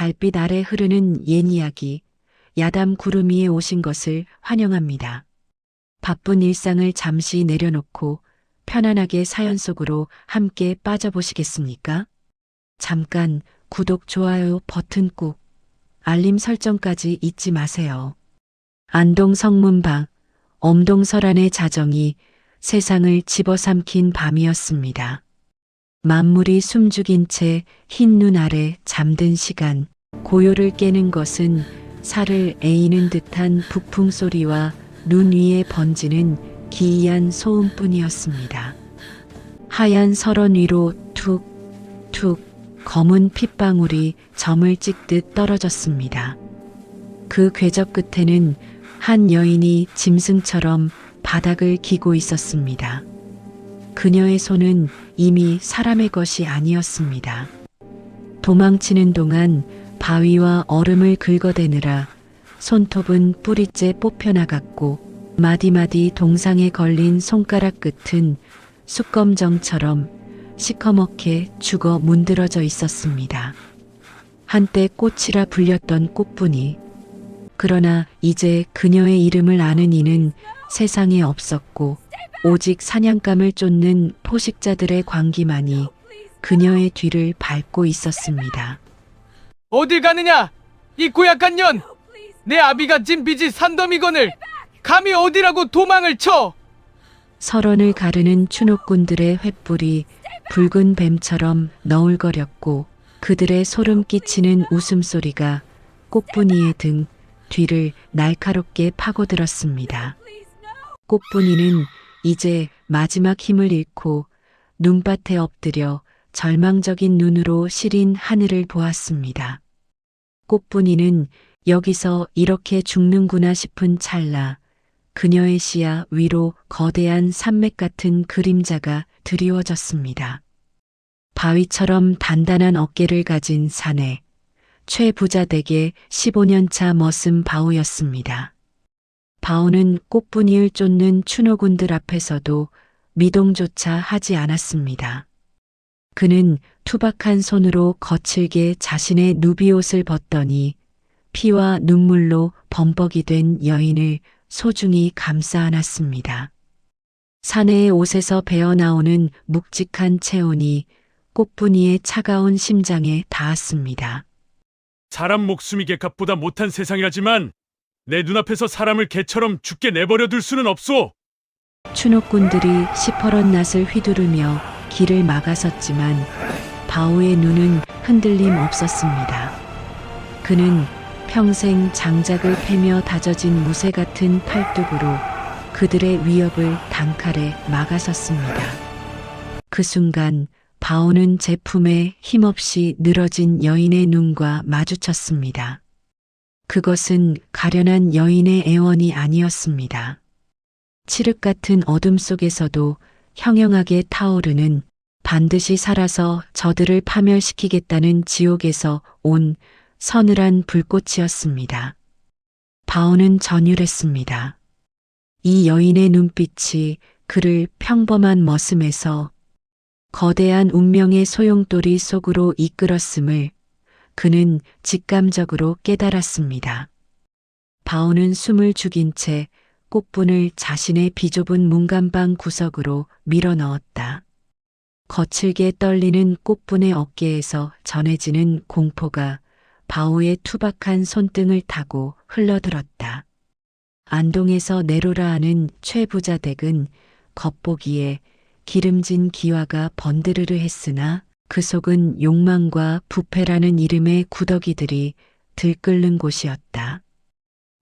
달빛 아래 흐르는 옛 이야기, 야담 구름 위에 오신 것을 환영합니다. 바쁜 일상을 잠시 내려놓고 편안하게 사연 속으로 함께 빠져보시겠습니까? 잠깐 구독, 좋아요 버튼 꾹, 알림 설정까지 잊지 마세요. 안동 성문방, 엄동설안의 자정이 세상을 집어삼킨 밤이었습니다. 만물이 숨죽인 채 흰 눈 아래 잠든 시간, 고요를 깨는 것은 살을 에이는 듯한 북풍 소리와 눈 위에 번지는 기이한 소음뿐이었습니다. 하얀 설원 위로 툭툭 검은 핏방울이 점을 찍듯 떨어졌습니다. 그 궤적 끝에는 한 여인이 짐승처럼 바닥을 기고 있었습니다. 그녀의 손은 이미 사람의 것이 아니었습니다. 도망치는 동안 바위와 얼음을 긁어대느라 손톱은 뿌리째 뽑혀나갔고 마디마디 동상에 걸린 손가락 끝은 숯검정처럼 시커멓게 죽어 문드러져 있었습니다. 한때 꽃이라 불렸던 꽃분이, 그러나 이제 그녀의 이름을 아는 이는 세상에 없었고 오직 사냥감을 쫓는 포식자들의 광기만이 그녀의 뒤를 밟고 있었습니다. 어딜 가느냐? 이 고약한 년! 내 아비가 진 빚이 산더미건을 감히 어디라고 도망을 쳐! 설원을 가르는 추노꾼들의 횃불이 붉은 뱀처럼 너울거렸고 그들의 소름 끼치는 웃음소리가 꽃분이의 등 뒤를 날카롭게 파고들었습니다. 꽃분이는 이제 마지막 힘을 잃고 눈밭에 엎드려 절망적인 눈으로 시린 하늘을 보았습니다. 꽃분이는 여기서 이렇게 죽는구나 싶은 찰나 그녀의 시야 위로 거대한 산맥 같은 그림자가 드리워졌습니다. 바위처럼 단단한 어깨를 가진 사내, 최부자 댁의 15년차 머슴 바오였습니다. 바오는 꽃분이를 쫓는 추노군들 앞에서도 미동조차 하지 않았습니다. 그는 투박한 손으로 거칠게 자신의 누비옷을 벗더니 피와 눈물로 범벅이 된 여인을 소중히 감싸 안았습니다. 사내의 옷에서 배어나오는 묵직한 체온이 꽃분이의 차가운 심장에 닿았습니다. 사람 목숨이 개값보다 못한 세상이라지만 내 눈앞에서 사람을 개처럼 죽게 내버려 둘 수는 없소. 추노꾼들이 시퍼런 낫을 휘두르며 길을 막아섰지만 바오의 눈은 흔들림 없었습니다. 그는 평생 장작을 패며 다져진 무쇠 같은 팔뚝으로 그들의 위협을 단칼에 막아섰습니다. 그 순간 바오는 제품에 힘없이 늘어진 여인의 눈과 마주쳤습니다. 그것은 가련한 여인의 애원이 아니었습니다. 칠흑 같은 어둠 속에서도 형형하게 타오르는, 반드시 살아서 저들을 파멸시키겠다는 지옥에서 온 서늘한 불꽃이었습니다. 바오는 전율했습니다. 이 여인의 눈빛이 그를 평범한 머슴에서 거대한 운명의 소용돌이 속으로 이끌었음을 그는 직감적으로 깨달았습니다. 바오는 숨을 죽인 채 꽃분을 자신의 비좁은 문간방 구석으로 밀어넣었다. 거칠게 떨리는 꽃분의 어깨에서 전해지는 공포가 바오의 투박한 손등을 타고 흘러들었다. 안동에서 내로라 하는 최부자 댁은 겉보기에 기름진 기와가 번드르르 했으나 그 속은 욕망과 부패라는 이름의 구더기들이 들끓는 곳이었다.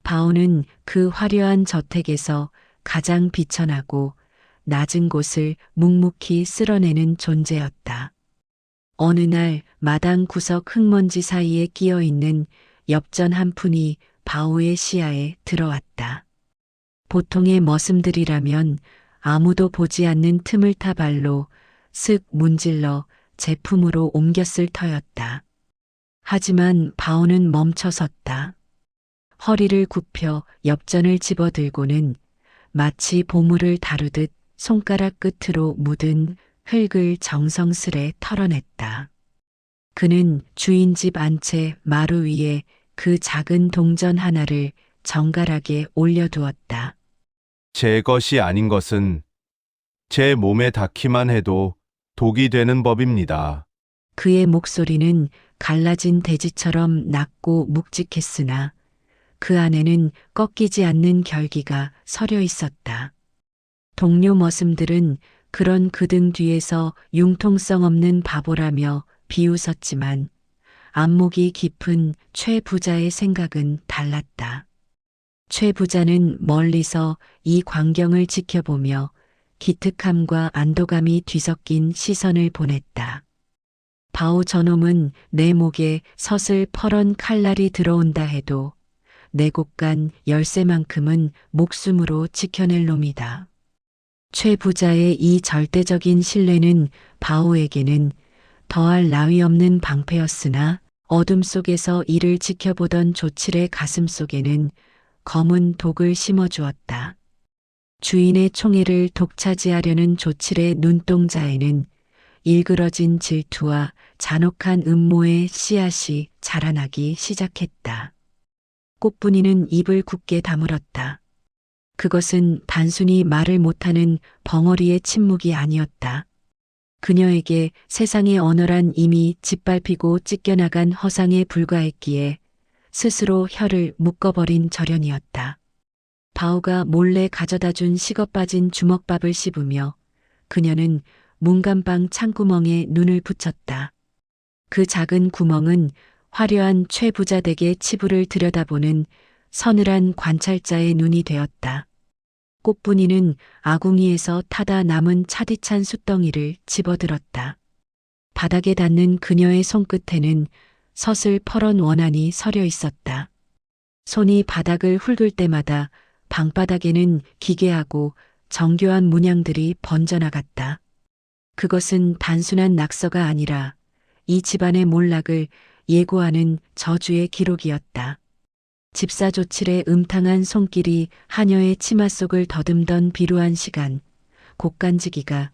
바오는 그 화려한 저택에서 가장 비천하고 낮은 곳을 묵묵히 쓸어내는 존재였다. 어느 날 마당 구석 흙먼지 사이에 끼어 있는 엽전 한 푼이 바오의 시야에 들어왔다. 보통의 머슴들이라면 아무도 보지 않는 틈을 타 발로 슥 문질러 제품으로 옮겼을 터였다. 하지만 바오는 멈춰섰다. 허리를 굽혀 엽전을 집어들고는 마치 보물을 다루듯 손가락 끝으로 묻은 흙을 정성스레 털어냈다. 그는 주인 집 안채 마루 위에 그 작은 동전 하나를 정갈하게 올려두었다. 제 것이 아닌 것은 제 몸에 닿기만 해도 독이 되는 법입니다. 그의 목소리는 갈라진 돼지처럼 낮고 묵직했으나 그 안에는 꺾이지 않는 결기가 서려 있었다. 동료 머슴들은 그런 그 등 뒤에서 융통성 없는 바보라며 비웃었지만 안목이 깊은 최 부자의 생각은 달랐다. 최 부자는 멀리서 이 광경을 지켜보며 기특함과 안도감이 뒤섞인 시선을 보냈다. 바오 저놈은 내 목에 서슬 퍼런 칼날이 들어온다 해도 내 곳간 열쇠만큼은 목숨으로 지켜낼 놈이다. 최 부자의 이 절대적인 신뢰는 바오에게는 더할 나위 없는 방패였으나 어둠 속에서 이를 지켜보던 조칠의 가슴 속에는 검은 독을 심어주었다. 주인의 총애를 독차지하려는 조칠의 눈동자에는 일그러진 질투와 잔혹한 음모의 씨앗이 자라나기 시작했다. 꽃분이는 입을 굳게 다물었다. 그것은 단순히 말을 못하는 벙어리의 침묵이 아니었다. 그녀에게 세상의 언어란 이미 짓밟히고 찢겨나간 허상에 불과했기에 스스로 혀를 묶어버린 절연이었다. 바오가 몰래 가져다 준 식어빠진 주먹밥을 씹으며 그녀는 문간방 창구멍에 눈을 붙였다. 그 작은 구멍은 화려한 최부자 댁의 치부를 들여다보는 서늘한 관찰자의 눈이 되었다. 꽃분이는 아궁이에서 타다 남은 차디찬 숫덩이를 집어들었다. 바닥에 닿는 그녀의 손끝에는 서슬 퍼런 원한이 서려 있었다. 손이 바닥을 훑을 때마다 방바닥에는 기괴하고 정교한 문양들이 번져나갔다. 그것은 단순한 낙서가 아니라 이 집안의 몰락을 예고하는 저주의 기록이었다. 집사 조칠의 음탕한 손길이 하녀의 치마 속을 더듬던 비루한 시간, 곡간지기가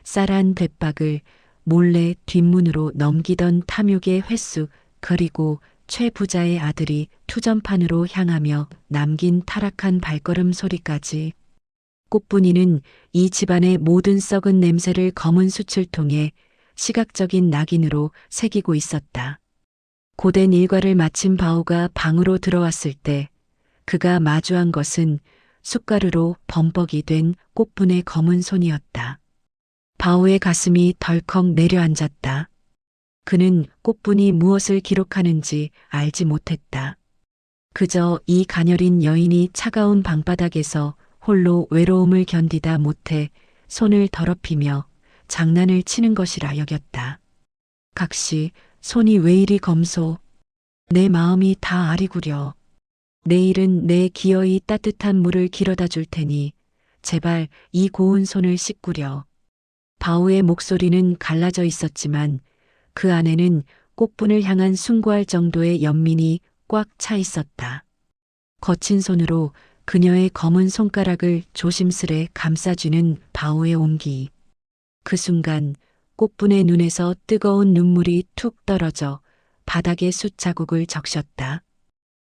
쌀한 대박을 몰래 뒷문으로 넘기던 탐욕의 횟수, 그리고 최 부자의 아들이 투전판으로 향하며 남긴 타락한 발걸음 소리까지. 꽃분이는 이 집안의 모든 썩은 냄새를 검은 숯을 통해 시각적인 낙인으로 새기고 있었다. 고된 일과를 마친 바오가 방으로 들어왔을 때 그가 마주한 것은 숟가루로 범벅이 된 꽃분의 검은 손이었다. 바오의 가슴이 덜컥 내려앉았다. 그는 꽃분이 무엇을 기록하는지 알지 못했다. 그저 이 가녀린 여인이 차가운 방바닥에서 홀로 외로움을 견디다 못해 손을 더럽히며 장난을 치는 것이라 여겼다. 각시 손이 왜 이리 검소. 내 마음이 다 아리구려. 내일은 내 기어이 따뜻한 물을 길어다 줄 테니 제발 이 고운 손을 씻구려. 바오의 목소리는 갈라져 있었지만 그 안에는 꽃분을 향한 숭고할 정도의 연민이 꽉 차 있었다. 거친 손으로 그녀의 검은 손가락을 조심스레 감싸쥐는 바오의 온기. 그 순간 꽃분의 눈에서 뜨거운 눈물이 툭 떨어져 바닥에 숯자국을 적셨다.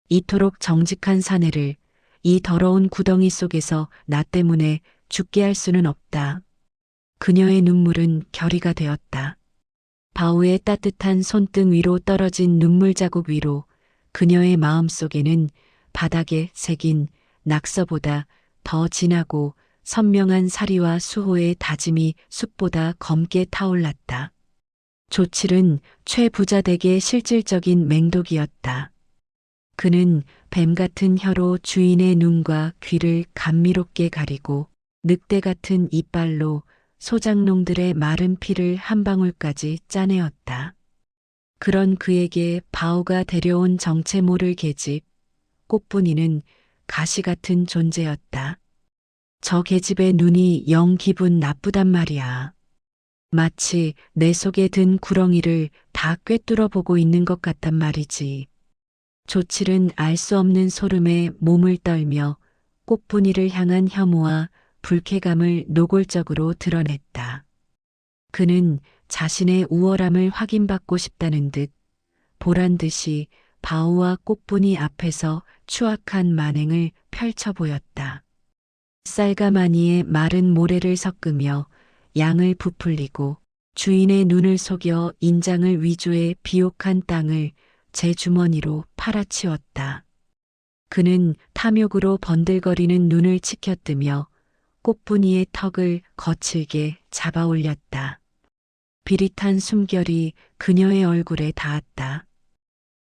이토록 정직한 사내를 이 더러운 구덩이 속에서 나 때문에 죽게 할 수는 없다. 그녀의 눈물은 결의가 되었다. 바오의 따뜻한 손등 위로 떨어진 눈물 자국 위로 그녀의 마음속에는 바닥에 새긴 낙서보다 더 진하고 선명한 사리와 수호의 다짐이 숲보다 검게 타올랐다. 조칠은 최부자 댁의 실질적인 맹독이었다. 그는 뱀 같은 혀로 주인의 눈과 귀를 감미롭게 가리고 늑대 같은 이빨로 소장농들의 마른 피를 한 방울까지 짜내었다. 그런 그에게 바오가 데려온 정체 모를 계집, 꽃분이는 가시 같은 존재였다. 저 계집의 눈이 영 기분 나쁘단 말이야. 마치 내 속에 든 구렁이를 다 꿰뚫어 보고 있는 것 같단 말이지. 조칠은 알 수 없는 소름에 몸을 떨며 꽃분이를 향한 혐오와 불쾌감을 노골적으로 드러냈다. 그는 자신의 우월함을 확인받고 싶다는 듯 보란 듯이 바오와 꽃분이 앞에서 추악한 만행을 펼쳐 보였다. 쌀가마니에 마른 모래를 섞으며 양을 부풀리고 주인의 눈을 속여 인장을 위조해 비옥한 땅을 제 주머니로 팔아치웠다. 그는 탐욕으로 번들거리는 눈을 치켜뜨며 꽃분이의 턱을 거칠게 잡아 올렸다. 비릿한 숨결이 그녀의 얼굴에 닿았다.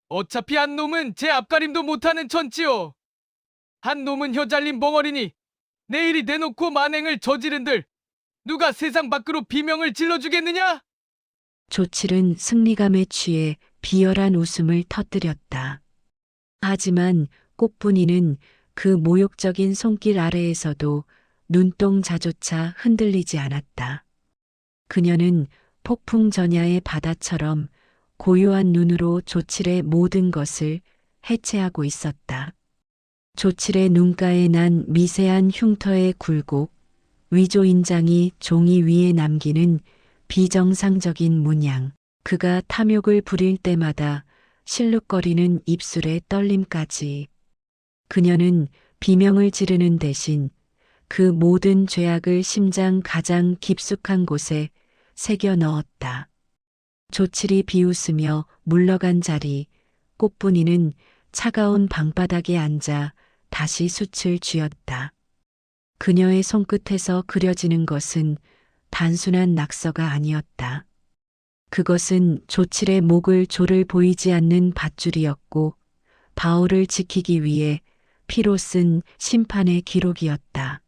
어차피 한 놈은 제 앞가림도 못하는 천치요. 한 놈은 혀 잘린 벙어리니 내일이 내놓고 만행을 저지른들 누가 세상 밖으로 비명을 질러주겠느냐? 조칠은 승리감에 취해 비열한 웃음을 터뜨렸다. 하지만 꽃분이는 그 모욕적인 손길 아래에서도 눈동자조차 흔들리지 않았다. 그녀는 폭풍 전야의 바다처럼 고요한 눈으로 조칠의 모든 것을 해체하고 있었다. 조칠의 눈가에 난 미세한 흉터의 굴곡, 위조 인장이 종이 위에 남기는 비정상적인 문양, 그가 탐욕을 부릴 때마다 실룩거리는 입술의 떨림까지. 그녀는 비명을 지르는 대신 그 모든 죄악을 심장 가장 깊숙한 곳에 새겨 넣었다. 조칠이 비웃으며 물러간 자리, 꽃분이는 차가운 방바닥에 앉아 다시 숯을 쥐었다. 그녀의 손끝에서 그려지는 것은 단순한 낙서가 아니었다. 그것은 조칠의 목을 조를 보이지 않는 밧줄이었고 바오를 지키기 위해 피로 쓴 심판의 기록이었다.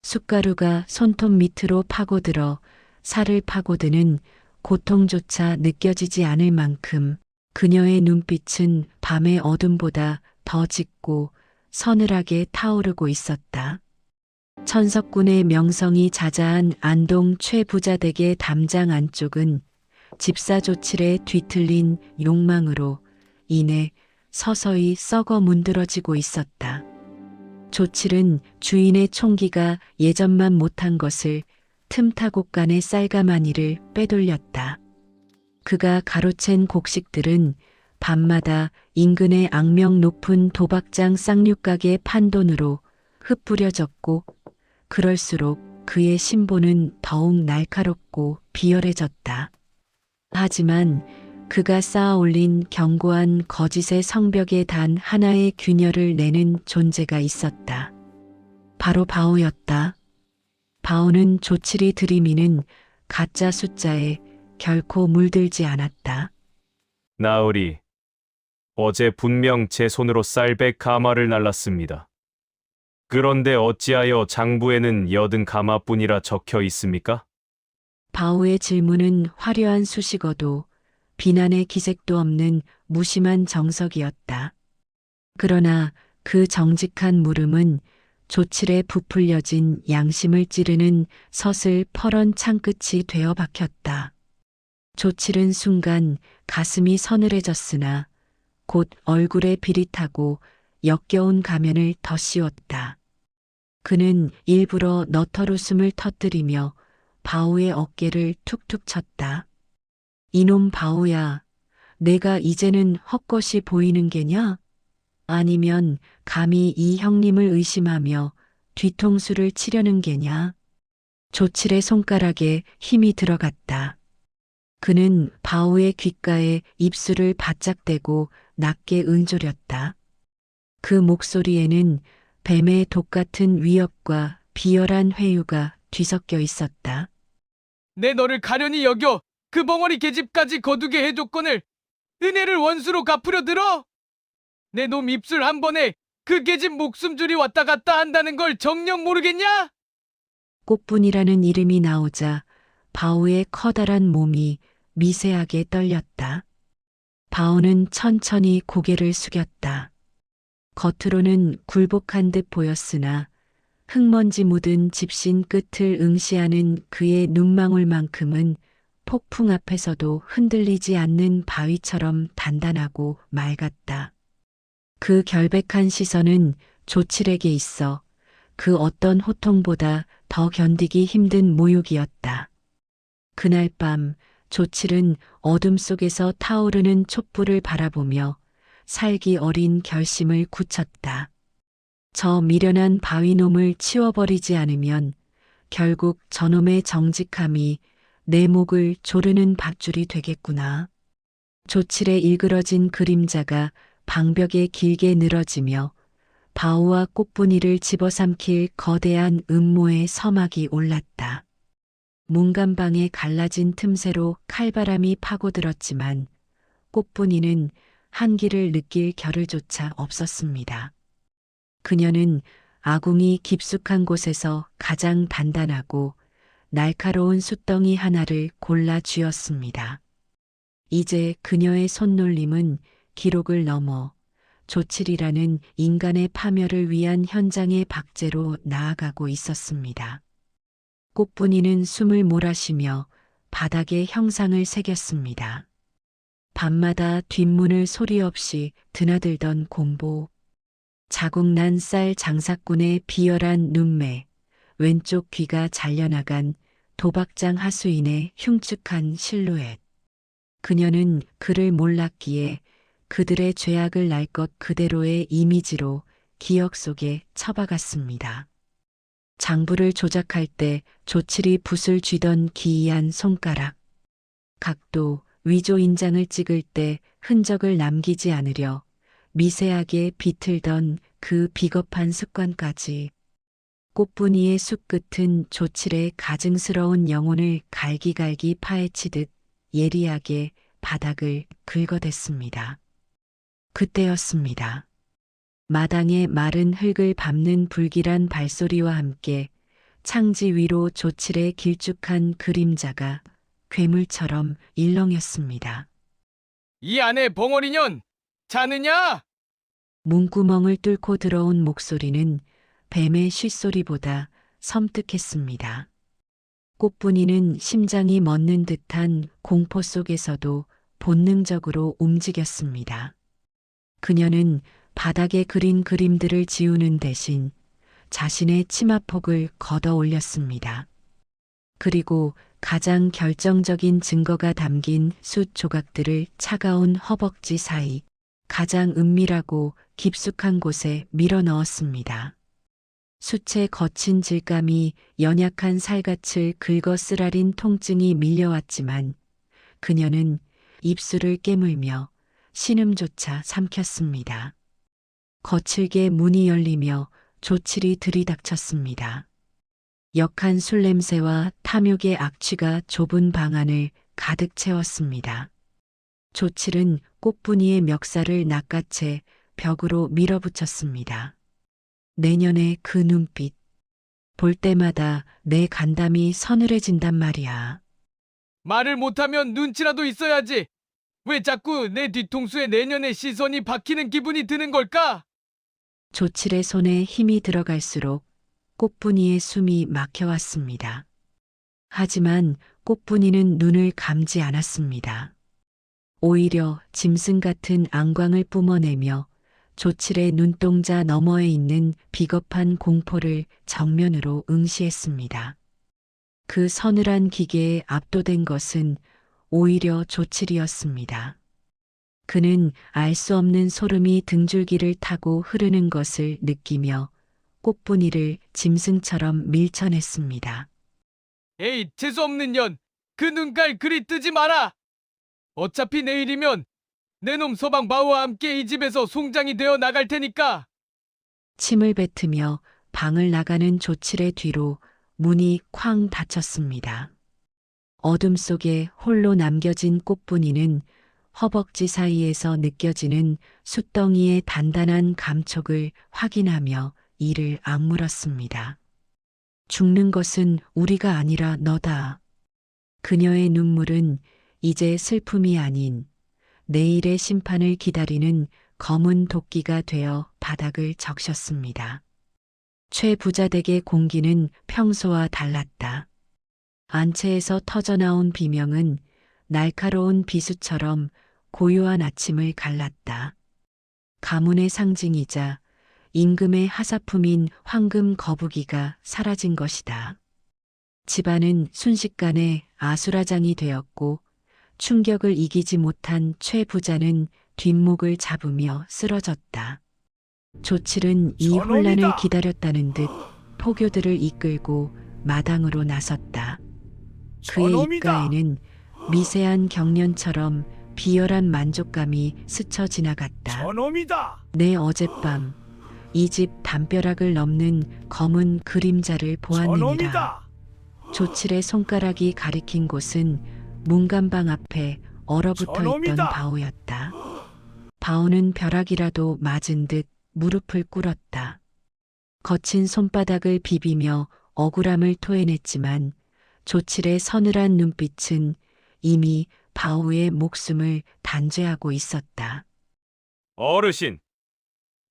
숟가루가 손톱 밑으로 파고들어 살을 파고드는 고통조차 느껴지지 않을 만큼 그녀의 눈빛은 밤의 어둠보다 더 짙고 서늘하게 타오르고 있었다. 천석군의 명성이 자자한 안동 최부자댁의 담장 안쪽은 집사 조칠의 뒤틀린 욕망으로 인해 서서히 썩어 문드러지고 있었다. 조칠은 주인의 총기가 예전만 못한 것을 틈타고 간의 쌀가마니를 빼돌렸다. 그가 가로챈 곡식들은 밤마다 인근의 악명 높은 도박장 쌍육가게 판돈으로 흩뿌려졌고 그럴수록 그의 신보는 더욱 날카롭고 비열해졌다. 하지만 그가 쌓아올린 견고한 거짓의 성벽에 단 하나의 균열을 내는 존재가 있었다. 바로 바오였다. 바오는 조칠이 들이미는 가짜 숫자에 결코 물들지 않았다. 나으리, 어제 분명 제 손으로 쌀백 가마를 날랐습니다. 그런데 어찌하여 장부에는 80가마뿐이라 적혀 있습니까? 바오의 질문은 화려한 수식어도 비난의 기색도 없는 무심한 정석이었다. 그러나 그 정직한 물음은 조칠에 부풀려진 양심을 찌르는 서슬퍼런 창끝이 되어 박혔다. 조칠은 순간 가슴이 서늘해졌으나 곧 얼굴에 비릿하고 역겨운 가면을 더 씌웠다. 그는 일부러 너털웃음을 터뜨리며 바오의 어깨를 툭툭 쳤다. 이놈 바오야, 내가 이제는 헛것이 보이는 게냐? 아니면 감히 이 형님을 의심하며 뒤통수를 치려는 게냐? 조칠의 손가락에 힘이 들어갔다. 그는 바오의 귓가에 입술을 바짝 대고 낮게 응조렸다. 그 목소리에는 뱀의 독 같은 위협과 비열한 회유가 뒤섞여 있었다. 내 너를 가련히 여겨 그 벙어리 계집까지 거두게 해줬거늘 은혜를 원수로 갚으려 들어? 내 놈 입술 한 번에 그 계집 목숨줄이 왔다 갔다 한다는 걸 정녕 모르겠냐? 꽃분이라는 이름이 나오자 바오의 커다란 몸이 미세하게 떨렸다. 바오는 천천히 고개를 숙였다. 겉으로는 굴복한 듯 보였으나 흙먼지 묻은 집신 끝을 응시하는 그의 눈망울만큼은 폭풍 앞에서도 흔들리지 않는 바위처럼 단단하고 맑았다. 그 결백한 시선은 조칠에게 있어 그 어떤 호통보다 더 견디기 힘든 모욕이었다. 그날 밤 조칠은 어둠 속에서 타오르는 촛불을 바라보며 살기 어린 결심을 굳혔다. 저 미련한 바위놈을 치워버리지 않으면 결국 저놈의 정직함이 내 목을 조르는 밧줄이 되겠구나. 조칠의 일그러진 그림자가 방벽에 길게 늘어지며 바우와 꽃분이를 집어삼킬 거대한 음모의 서막이 올랐다. 문간방의 갈라진 틈새로 칼바람이 파고들었지만 꽃분이는 한기를 느낄 겨를조차 없었습니다. 그녀는 아궁이 깊숙한 곳에서 가장 단단하고 날카로운 숫덩이 하나를 골라 쥐었습니다. 이제 그녀의 손놀림은 기록을 넘어 조칠이라는 인간의 파멸을 위한 현장의 박제로 나아가고 있었습니다. 꽃분이는 숨을 몰아쉬며 바닥에 형상을 새겼습니다. 밤마다 뒷문을 소리 없이 드나들던 곰보, 자국난 쌀 장사꾼의 비열한 눈매, 왼쪽 귀가 잘려나간 도박장 하수인의 흉측한 실루엣. 그녀는 그를 몰랐기에 그들의 죄악을 날 것 그대로의 이미지로 기억 속에 처박았습니다. 장부를 조작할 때 조칠이 붓을 쥐던 기이한 손가락, 각도, 위조 인장을 찍을 때 흔적을 남기지 않으려 미세하게 비틀던 그 비겁한 습관까지. 꽃분이의 숲끝은 조칠의 가증스러운 영혼을 갈기갈기 파헤치듯 예리하게 바닥을 긁어댔습니다. 그때였습니다. 마당의 마른 흙을 밟는 불길한 발소리와 함께 창지 위로 조칠의 길쭉한 그림자가 괴물처럼 일렁였습니다. 이 안에 벙어리년 자느냐? 문구멍을 뚫고 들어온 목소리는 뱀의 쉿소리보다 섬뜩했습니다. 꽃분이는 심장이 멎는 듯한 공포 속에서도 본능적으로 움직였습니다. 그녀는 바닥에 그린 그림들을 지우는 대신 자신의 치마폭을 걷어 올렸습니다. 그리고 가장 결정적인 증거가 담긴 숫 조각들을 차가운 허벅지 사이 가장 은밀하고 깊숙한 곳에 밀어 넣었습니다. 숫의 거친 질감이 연약한 살갗을 긁어 쓰라린 통증이 밀려왔지만 그녀는 입술을 깨물며 신음조차 삼켰습니다. 거칠게 문이 열리며 조칠이 들이닥쳤습니다. 역한 술 냄새와 탐욕의 악취가 좁은 방 안을 가득 채웠습니다. 조칠은 꽃분이의 멱살을 낚아채 벽으로 밀어붙였습니다. 내년의 그 눈빛. 볼 때마다 내 간담이 서늘해진단 말이야. 말을 못하면 눈치라도 있어야지. 왜 자꾸 내 뒤통수에 내년의 시선이 박히는 기분이 드는 걸까? 조칠의 손에 힘이 들어갈수록 꽃분이의 숨이 막혀왔습니다. 하지만 꽃분이는 눈을 감지 않았습니다. 오히려 짐승 같은 안광을 뿜어내며 조칠의 눈동자 너머에 있는 비겁한 공포를 정면으로 응시했습니다. 그 서늘한 기계에 압도된 것은 오히려 조칠이었습니다. 그는 알 수 없는 소름이 등줄기를 타고 흐르는 것을 느끼며 꽃분이를 짐승처럼 밀쳐냈습니다. 에이, 재수없는 년. 그 눈깔 그리 뜨지 마라. 어차피 내일이면 내 놈 서방 바우와 함께 이 집에서 송장이 되어 나갈 테니까. 침을 뱉으며 방을 나가는 조칠의 뒤로 문이 쾅 닫혔습니다. 어둠 속에 홀로 남겨진 꽃분이는 허벅지 사이에서 느껴지는 숫덩이의 단단한 감촉을 확인하며 이를 악물었습니다. 죽는 것은 우리가 아니라 너다. 그녀의 눈물은 이제 슬픔이 아닌 내일의 심판을 기다리는 검은 도끼가 되어 바닥을 적셨습니다. 최부자댁의 공기는 평소와 달랐다. 안채에서 터져나온 비명은 날카로운 비수처럼 고요한 아침을 갈랐다. 가문의 상징이자 임금의 하사품인 황금 거북이가 사라진 것이다. 집안은 순식간에 아수라장이 되었고 충격을 이기지 못한 최 부자는 뒷목을 잡으며 쓰러졌다. 조칠은 이 혼란을 기다렸다는 듯 포교들을 이끌고 마당으로 나섰다. 그의 입가에는 미세한 경련처럼 비열한 만족감이 스쳐 지나갔다. 저놈이다. 내 어젯밤 이 집 담벼락을 넘는 검은 그림자를 보았느니라. 저놈이다. 조칠의 손가락이 가리킨 곳은 문간방 앞에 얼어붙어 있던 저놈이다. 바오였다. 바오는 벼락이라도 맞은 듯 무릎을 꿇었다. 거친 손바닥을 비비며 억울함을 토해냈지만 조칠의 서늘한 눈빛은 이미 바오의 목숨을 단죄하고 있었다. 어르신,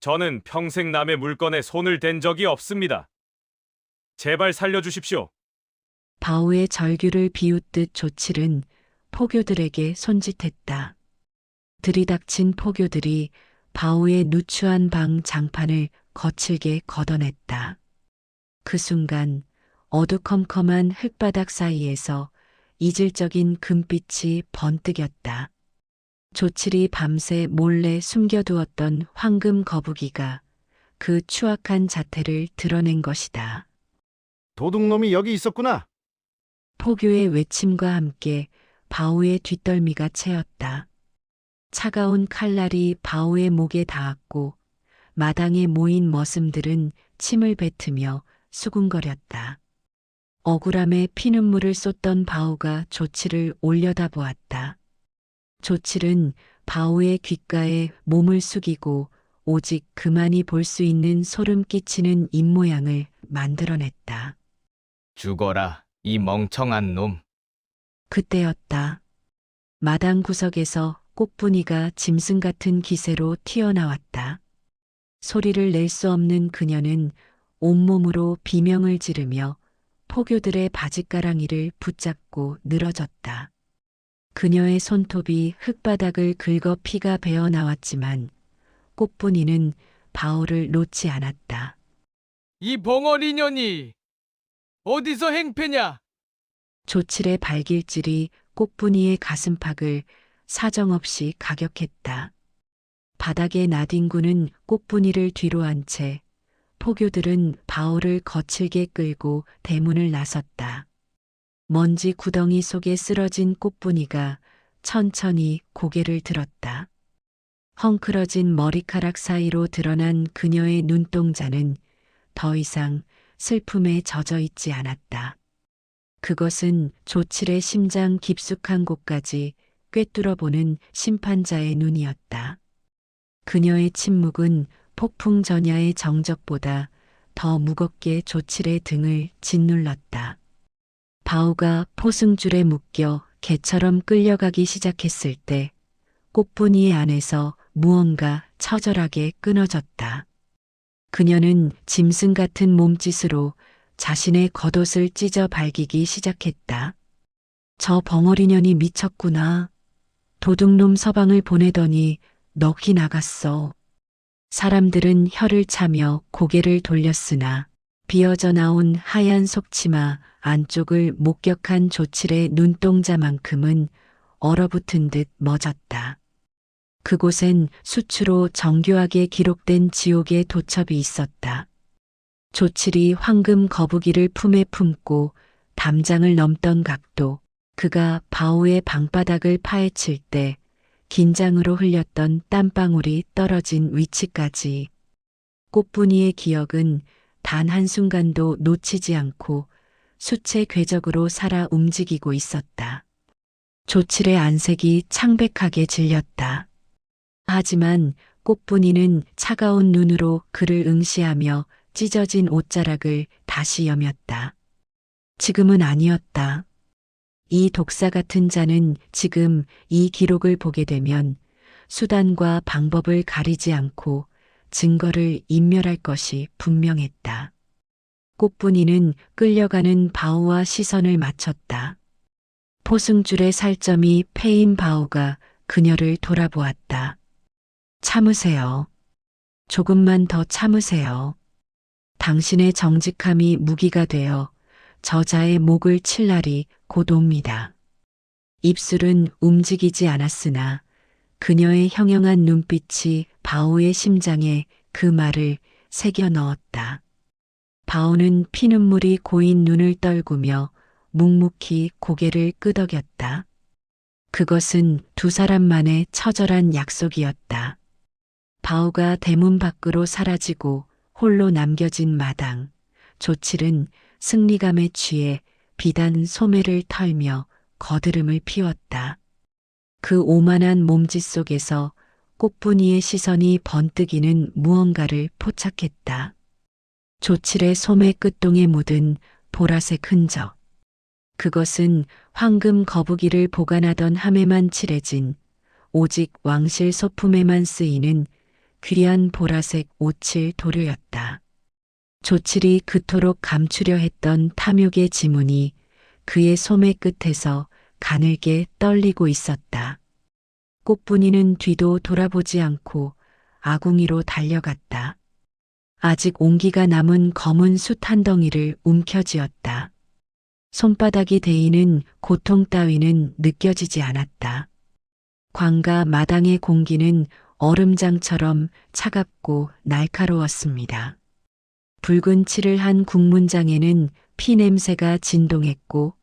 저는 평생 남의 물건에 손을 댄 적이 없습니다. 제발 살려주십시오. 바오의 절규를 비웃듯 조칠은 포교들에게 손짓했다. 들이닥친 포교들이 바오의 누추한 방 장판을 거칠게 걷어냈다. 그 순간 어두컴컴한 흙바닥 사이에서 이질적인 금빛이 번뜩였다. 조칠이 밤새 몰래 숨겨두었던 황금 거북이가 그 추악한 자태를 드러낸 것이다. 도둑놈이 여기 있었구나. 포교의 외침과 함께 바오의 뒷덜미가 채었다. 차가운 칼날이 바오의 목에 닿았고 마당에 모인 머슴들은 침을 뱉으며 수군거렸다. 억울함에 피눈물을 쏟던 바오가 조칠을 올려다보았다. 조칠은 바오의 귓가에 몸을 숙이고 오직 그만이 볼 수 있는 소름 끼치는 입모양을 만들어냈다. 죽어라, 이 멍청한 놈. 그때였다. 마당 구석에서 꽃분이가 짐승 같은 기세로 튀어나왔다. 소리를 낼 수 없는 그녀는 온몸으로 비명을 지르며 포교들의 바짓가랑이를 붙잡고 늘어졌다. 그녀의 손톱이 흙바닥을 긁어 피가 배어 나왔지만 꽃분이는 바오를 놓지 않았다. 이 벙어리 년이 어디서 행패냐? 조칠의 발길질이 꽃분이의 가슴팍을 사정없이 가격했다. 바닥에 나뒹구는 꽃분이를 뒤로 한 채 포교들은 바오를 거칠게 끌고 대문을 나섰다. 먼지 구덩이 속에 쓰러진 꽃분이가 천천히 고개를 들었다. 헝클어진 머리카락 사이로 드러난 그녀의 눈동자는 더 이상 슬픔에 젖어 있지 않았다. 그것은 조칠의 심장 깊숙한 곳까지 꿰뚫어보는 심판자의 눈이었다. 그녀의 침묵은 폭풍 전야의 정적보다 더 무겁게 조칠의 등을 짓눌렀다. 바오가 포승줄에 묶여 개처럼 끌려가기 시작했을 때 꽃분이의 안에서 무언가 처절하게 끊어졌다. 그녀는 짐승 같은 몸짓으로 자신의 겉옷을 찢어 발기기 시작했다. 저 벙어리년이 미쳤구나. 도둑놈 서방을 보내더니 넋이 나갔어. 사람들은 혀를 차며 고개를 돌렸으나 비어져 나온 하얀 속치마 안쪽을 목격한 조칠의 눈동자만큼은 얼어붙은 듯 멎었다. 그곳엔 수추로 정교하게 기록된 지옥의 도첩이 있었다. 조칠이 황금 거북이를 품에 품고 담장을 넘던 각도, 그가 바오의 방바닥을 파헤칠 때 긴장으로 흘렸던 땀방울이 떨어진 위치까지 꽃분이의 기억은 단 한순간도 놓치지 않고 수체 궤적으로 살아 움직이고 있었다. 조칠의 안색이 창백하게 질렸다. 하지만 꽃분이는 차가운 눈으로 그를 응시하며 찢어진 옷자락을 다시 여몄다. 지금은 아니었다. 이 독사 같은 자는 지금 이 기록을 보게 되면 수단과 방법을 가리지 않고 증거를 인멸할 것이 분명했다. 꽃분이는 끌려가는 바오와 시선을 맞췄다. 포승줄의 살점이 패인 바오가 그녀를 돌아보았다. 참으세요. 조금만 더 참으세요. 당신의 정직함이 무기가 되어 저자의 목을 칠 날이 곧 옵니다. 입술은 움직이지 않았으나 그녀의 형형한 눈빛이 바오의 심장에 그 말을 새겨 넣었다. 바오는 피눈물이 고인 눈을 떨구며 묵묵히 고개를 끄덕였다. 그것은 두 사람만의 처절한 약속이었다. 바오가 대문 밖으로 사라지고 홀로 남겨진 마당. 조칠은 승리감에 취해 비단 소매를 털며 거드름을 피웠다. 그 오만한 몸짓 속에서 꽃분이의 시선이 번뜩이는 무언가를 포착했다. 조칠의 소매 끝동에 묻은 보라색 흔적. 그것은 황금 거북이를 보관하던 함에만 칠해진 오직 왕실 소품에만 쓰이는 귀한 보라색 오칠 도료였다. 조칠이 그토록 감추려 했던 탐욕의 지문이 그의 소매 끝에서 가늘게 떨리고 있었다. 꽃분이는 뒤도 돌아보지 않고 아궁이로 달려갔다. 아직 온기가 남은 검은 숯 한 덩이를 움켜쥐었다. 손바닥이 데이는 고통 따위는 느껴지지 않았다. 광가 마당의 공기는 얼음장처럼 차갑고 날카로웠습니다. 붉은 칠을 한 국문장에는 피 냄새가 진동했고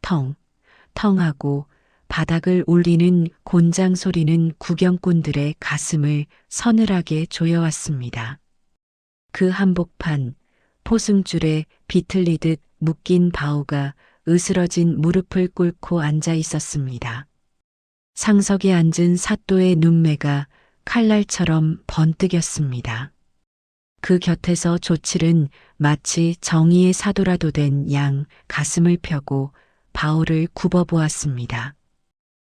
텅, 텅하고 바닥을 울리는 곤장 소리는 구경꾼들의 가슴을 서늘하게 조여왔습니다. 그 한복판, 포승줄에 비틀리듯 묶인 바오가 으스러진 무릎을 꿇고 앉아 있었습니다. 상석에 앉은 사또의 눈매가 칼날처럼 번뜩였습니다. 그 곁에서 조칠은 마치 정의의 사도라도 된 양 가슴을 펴고 바오를 굽어보았습니다.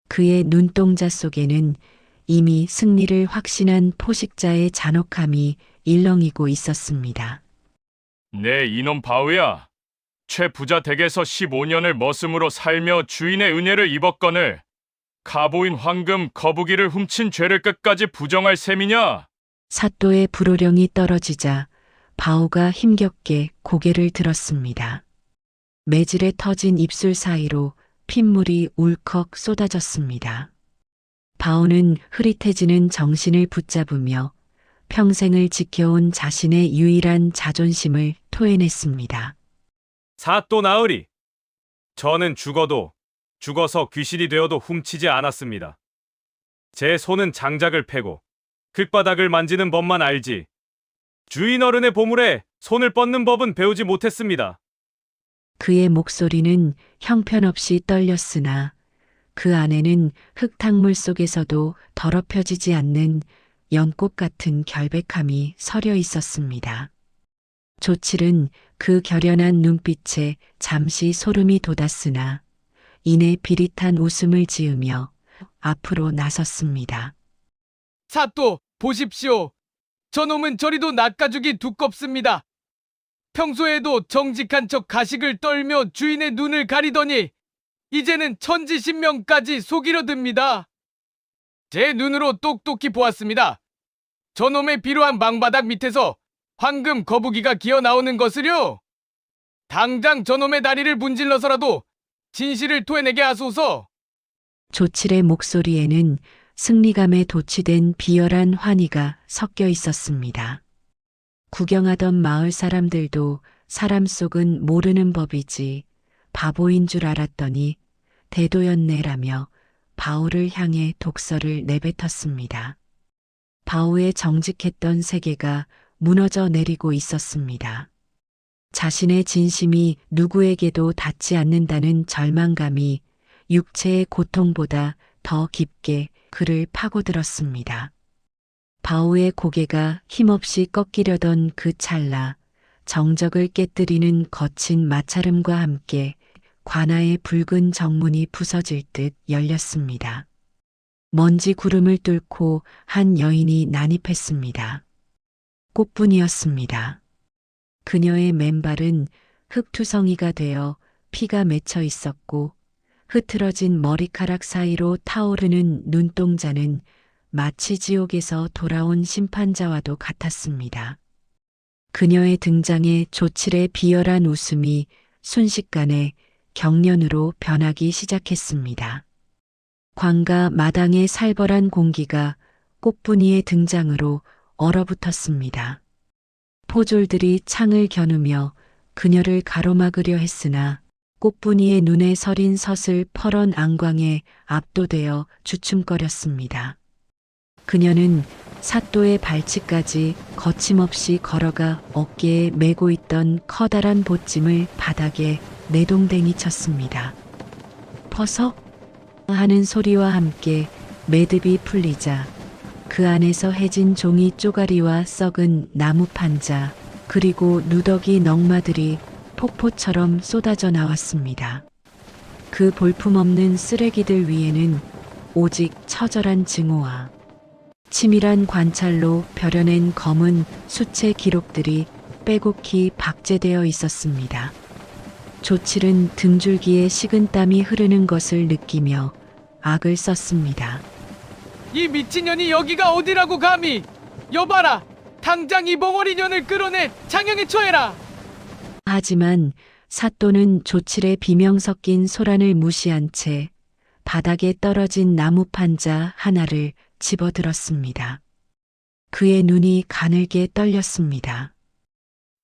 그의 눈동자 속에는 이미 승리를 확신한 포식자의 잔혹함이 일렁이고 있었습니다. 내 이놈 바오야. 최부자 댁에서 15년을 머슴으로 살며 주인의 은혜를 입었거늘 가보인 황금 거북이를 훔친 죄를 끝까지 부정할 셈이냐? 사또의 불호령이 떨어지자 바오가 힘겹게 고개를 들었습니다. 매질에 터진 입술 사이로 핏물이 울컥 쏟아졌습니다. 바오는 흐릿해지는 정신을 붙잡으며 평생을 지켜온 자신의 유일한 자존심을 토해냈습니다. 사또 나으리, 저는 죽어서 귀신이 되어도 훔치지 않았습니다. 제 손은 장작을 패고 길바닥을 만지는 법만 알지 주인 어른의 보물에 손을 뻗는 법은 배우지 못했습니다. 그의 목소리는 형편없이 떨렸으나 그 안에는 흙탕물 속에서도 더럽혀지지 않는 연꽃 같은 결백함이 서려 있었습니다. 조칠은 그 결연한 눈빛에 잠시 소름이 돋았으나 이내 비릿한 웃음을 지으며 앞으로 나섰습니다. 사또, 보십시오. 저놈은 저리도 낯가죽이 두껍습니다. 평소에도 정직한 척 가식을 떨며 주인의 눈을 가리더니 이제는 천지신명까지 속이려 듭니다. 제 눈으로 똑똑히 보았습니다. 저놈의 비루한 망바닥 밑에서 황금 거북이가 기어 나오는 것을요. 당장 저놈의 다리를 문질러서라도 진실을 토해내게 하소서. 조칠의 목소리에는 승리감에 도취된 비열한 환희가 섞여 있었습니다. 구경하던 마을 사람들도 사람 속은 모르는 법이지 바보인 줄 알았더니 대도였네라며 바오를 향해 독설을 내뱉었습니다. 바오의 정직했던 세계가 무너져 내리고 있었습니다. 자신의 진심이 누구에게도 닿지 않는다는 절망감이 육체의 고통보다 더 깊게 그를 파고들었습니다. 바오의 고개가 힘없이 꺾이려던 그 찰나 정적을 깨뜨리는 거친 마찰음과 함께 관아의 붉은 정문이 부서질 듯 열렸습니다. 먼지 구름을 뚫고 한 여인이 난입했습니다. 꽃분이었습니다. 그녀의 맨발은 흙투성이가 되어 피가 맺혀 있었고 흐트러진 머리카락 사이로 타오르는 눈동자는 마치 지옥에서 돌아온 심판자와도 같았습니다. 그녀의 등장에 조칠의 비열한 웃음이 순식간에 경련으로 변하기 시작했습니다. 광가 마당의 살벌한 공기가 꽃분이의 등장으로 얼어붙었습니다. 포졸들이 창을 겨누며 그녀를 가로막으려 했으나 꽃분이의 눈에 서린 서슬 퍼런 안광에 압도되어 주춤거렸습니다. 그녀는 사또의 발치까지 거침없이 걸어가 어깨에 메고 있던 커다란 보찜을 바닥에 내동댕이 쳤습니다. 퍼석 하는 소리와 함께 매듭이 풀리자 그 안에서 해진 종이 쪼가리와 썩은 나무 판자 그리고 누더기 넝마들이 폭포처럼 쏟아져 나왔습니다. 그 볼품없는 쓰레기들 위에는 오직 처절한 증오와 치밀한 관찰로 벼려낸 검은 수채 기록들이 빼곡히 박제되어 있었습니다. 조칠은 등줄기에 식은땀이 흐르는 것을 느끼며 악을 썼습니다. 이 미친년이 여기가 어디라고 감히! 여봐라! 당장 이 벙어리 년을 끌어내 장형에 처해라! 하지만 사또는 조칠의 비명 섞인 소란을 무시한 채 바닥에 떨어진 나무 판자 하나를 집어들었습니다. 그의 눈이 가늘게 떨렸습니다.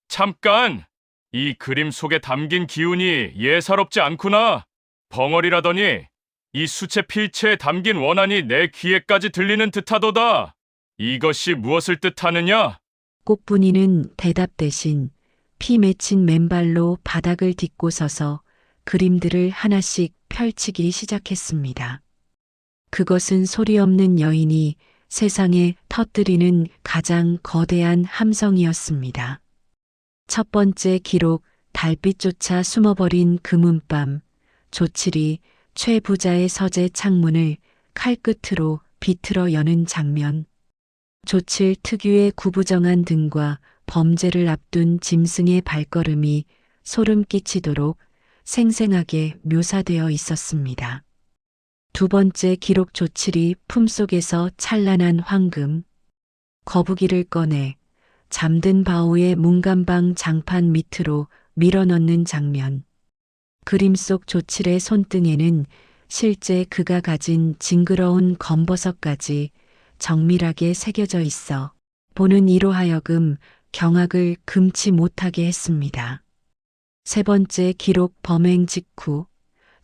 잠깐! 이 그림 속에 담긴 기운이 예사롭지 않구나. 벙어리라더니 이 수채 필체에 담긴 원한이 내 귀에까지 들리는 듯하도다. 이것이 무엇을 뜻하느냐? 꽃분이는 대답 대신 피 맺힌 맨발로 바닥을 딛고 서서 그림들을 하나씩 펼치기 시작했습니다. 그것은 소리 없는 여인이 세상에 터뜨리는 가장 거대한 함성이었습니다. 첫 번째 기록, 달빛조차 숨어버린 금은밤, 조칠이 최 부자의 서재 창문을 칼끝으로 비틀어 여는 장면. 조칠 특유의 구부정한 등과 범죄를 앞둔 짐승의 발걸음이 소름 끼치도록 생생하게 묘사되어 있었습니다. 두 번째 기록 조칠이 품속에서 찬란한 황금, 거북이를 꺼내 잠든 바오의 문간방 장판 밑으로 밀어넣는 장면. 그림 속 조칠의 손등에는 실제 그가 가진 징그러운 검버섯까지 정밀하게 새겨져 있어 보는 이로 하여금 경악을 금치 못하게 했습니다. 세 번째 기록 범행 직후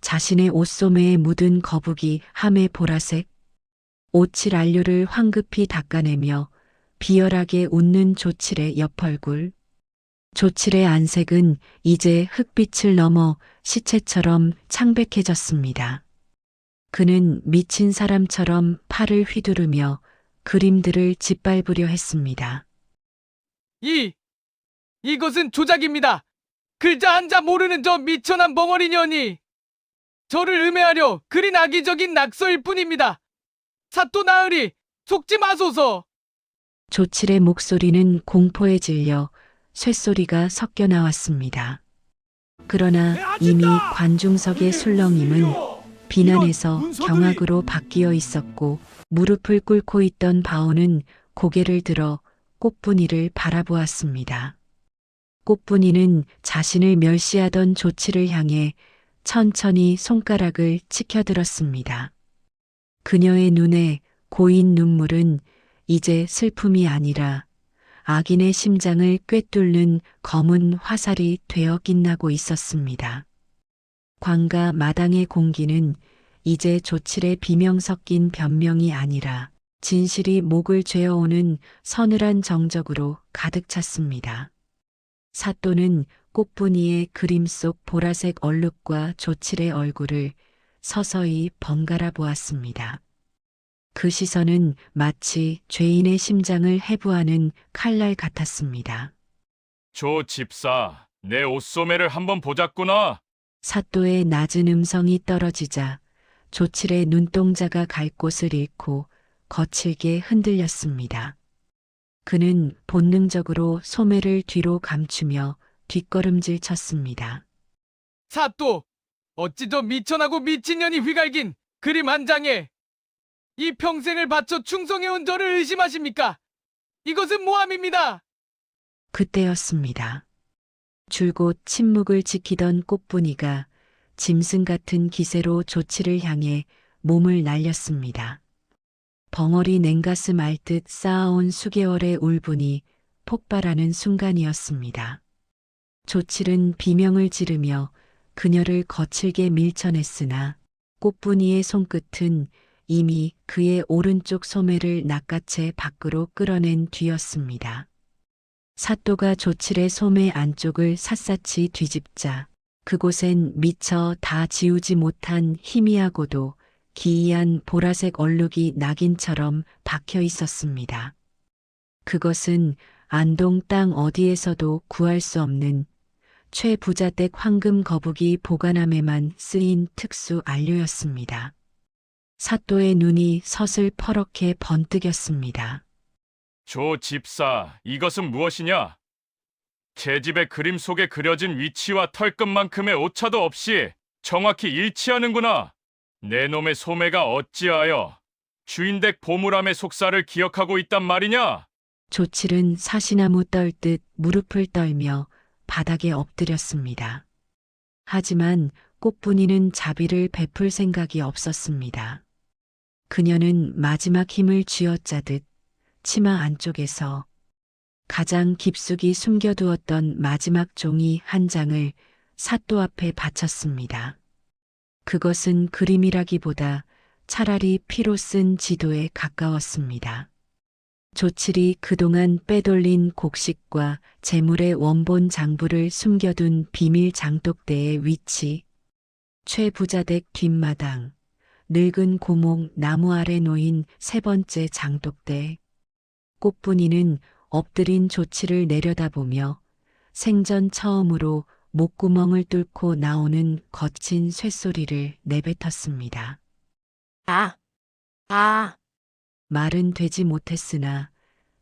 자신의 옷소매에 묻은 거북이 함의 보라색, 오칠 안료를 황급히 닦아내며 비열하게 웃는 조칠의 옆얼굴. 조칠의 안색은 이제 흙빛을 넘어 시체처럼 창백해졌습니다. 그는 미친 사람처럼 팔을 휘두르며 그림들을 짓밟으려 했습니다. 이것은 조작입니다. 글자 한자 모르는 저 미천한 벙어리 년이 저를 음해하려 그린 악의적인 낙서일 뿐입니다. 사또 나으리, 속지 마소서. 조칠의 목소리는 공포에 질려 쇳소리가 섞여 나왔습니다. 그러나 이미 관중석의 술렁임은 비난에서 경악으로 바뀌어 있었고 무릎을 꿇고 있던 바오는 고개를 들어 꽃분이를 바라보았습니다. 꽃분이는 자신을 멸시하던 조칠을 향해 천천히 손가락을 치켜들었습니다. 그녀의 눈에 고인 눈물은 이제 슬픔이 아니라 악인의 심장을 꿰뚫는 검은 화살이 되어 빛나고 있었습니다. 광가 마당의 공기는 이제 조칠의 비명 섞인 변명이 아니라 진실이 목을 죄어오는 서늘한 정적으로 가득 찼습니다. 사또는 꽃분이의 그림 속 보라색 얼룩과 조칠의 얼굴을 서서히 번갈아 보았습니다. 그 시선은 마치 죄인의 심장을 해부하는 칼날 같았습니다. 조 집사, 내 옷소매를 한번 보자꾸나. 사또의 낮은 음성이 떨어지자 조칠의 눈동자가 갈 곳을 잃고 거칠게 흔들렸습니다. 그는 본능적으로 소매를 뒤로 감추며 뒷걸음질 쳤습니다. 사또, 어찌 저 미천하고 미친년이 휘갈긴 그림 한 장에 이 평생을 바쳐 충성해온 저를 의심하십니까? 이것은 모함입니다. 그때였습니다. 줄곧 침묵을 지키던 꽃분이가 짐승 같은 기세로 조치를 향해 몸을 날렸습니다. 벙어리 냉가슴 앓듯 쌓아온 수개월의 울분이 폭발하는 순간이었습니다. 조칠은 비명을 지르며 그녀를 거칠게 밀쳐냈으나 꽃분이의 손끝은 이미 그의 오른쪽 소매를 낚아채 밖으로 끌어낸 뒤였습니다. 사또가 조칠의 소매 안쪽을 샅샅이 뒤집자 그곳엔 미처 다 지우지 못한 희미하고도 기이한 보라색 얼룩이 낙인처럼 박혀 있었습니다. 그것은 안동 땅 어디에서도 구할 수 없는 최부자댁 황금 거북이 보관함에만 쓰인 특수 안료였습니다. 사또의 눈이 서슬 퍼렇게 번뜩였습니다. 조 집사, 이것은 무엇이냐? 제 집의 그림 속에 그려진 위치와 털끝만큼의 오차도 없이 정확히 일치하는구나. 내 놈의 소매가 어찌하여 주인댁 보물함의 속사를 기억하고 있단 말이냐? 조칠은 사시나무 떨듯 무릎을 떨며 바닥에 엎드렸습니다. 하지만 꽃분이는 자비를 베풀 생각이 없었습니다. 그녀는 마지막 힘을 쥐어짜듯 치마 안쪽에서 가장 깊숙이 숨겨두었던 마지막 종이 한 장을 사또 앞에 바쳤습니다. 그것은 그림이라기보다 차라리 피로 쓴 지도에 가까웠습니다. 조칠이 그동안 빼돌린 곡식과 재물의 원본 장부를 숨겨둔 비밀 장독대의 위치, 최부자댁 뒷마당, 늙은 고목 나무 아래 놓인 세 번째 장독대. 꽃분이는 엎드린 조치를 내려다보며 생전 처음으로 목구멍을 뚫고 나오는 거친 쇳소리를 내뱉었습니다. 아, 아, 말은 되지 못했으나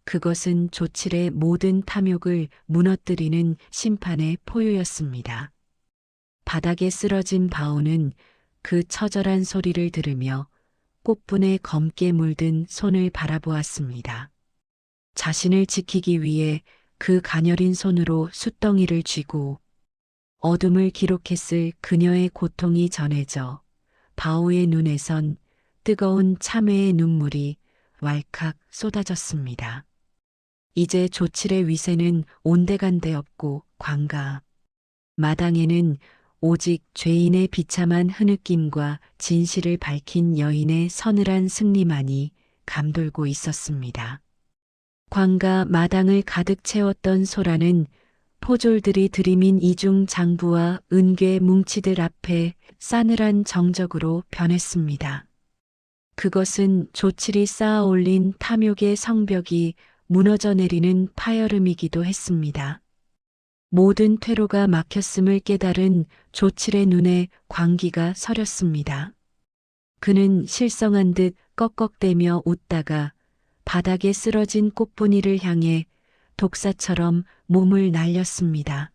그것은 조칠의 모든 탐욕을 무너뜨리는 심판의 포효였습니다. 바닥에 쓰러진 바오는 그 처절한 소리를 들으며 꽃분에 검게 물든 손을 바라보았습니다. 자신을 지키기 위해 그 가녀린 손으로 숫덩이를 쥐고 어둠을 기록했을 그녀의 고통이 전해져 바오의 눈에선 뜨거운 참회의 눈물이 왈칵 쏟아졌습니다. 이제 조칠의 위세는 온데간데 없고 광가 마당에는 오직 죄인의 비참한 흐느낌과 진실을 밝힌 여인의 서늘한 승리만이 감돌고 있었습니다. 광가 마당을 가득 채웠던 소라는 포졸들이 들이민 이중 장부와 은괴 뭉치들 앞에 싸늘한 정적으로 변했습니다. 그것은 조칠이 쌓아 올린 탐욕의 성벽이 무너져 내리는 파열음이기도 했습니다. 모든 퇴로가 막혔음을 깨달은 조칠의 눈에 광기가 서렸습니다. 그는 실성한 듯 꺽꺽대며 웃다가 바닥에 쓰러진 꽃분이를 향해 독사처럼 몸을 날렸습니다.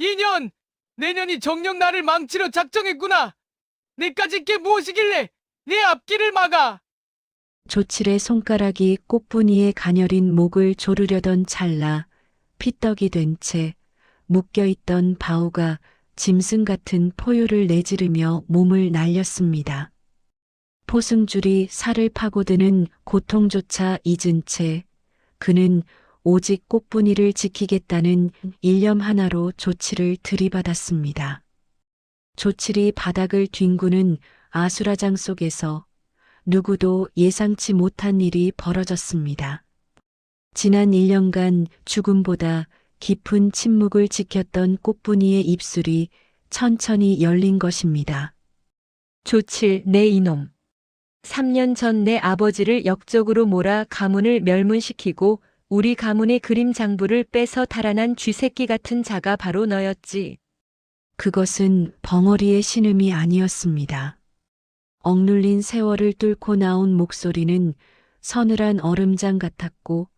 2년! 내년이 정녕 나를 망치려 작정했구나! 내까짓 게 무엇이길래 내 앞길을 막아! 조칠의 손가락이 꽃분이의 가녀린 목을 조르려던 찰나 피떡이 된 채 묶여있던 바오가 짐승 같은 포효를 내지르며 몸을 날렸습니다. 포승줄이 살을 파고드는 고통조차 잊은 채 그는 오직 꽃분이를 지키겠다는 일념 하나로 조칠을 들이받았습니다. 조칠이 바닥을 뒹구는 아수라장 속에서 누구도 예상치 못한 일이 벌어졌습니다. 지난 1년간 죽음보다 깊은 침묵을 지켰던 꽃분이의 입술이 천천히 열린 것입니다. 조칠 내 이놈. 3년 전 내 아버지를 역적으로 몰아 가문을 멸문시키고 우리 가문의 그림 장부를 빼서 달아난 쥐새끼 같은 자가 바로 너였지. 그것은 벙어리의 신음이 아니었습니다. 억눌린 세월을 뚫고 나온 목소리는 서늘한 얼음장 같았고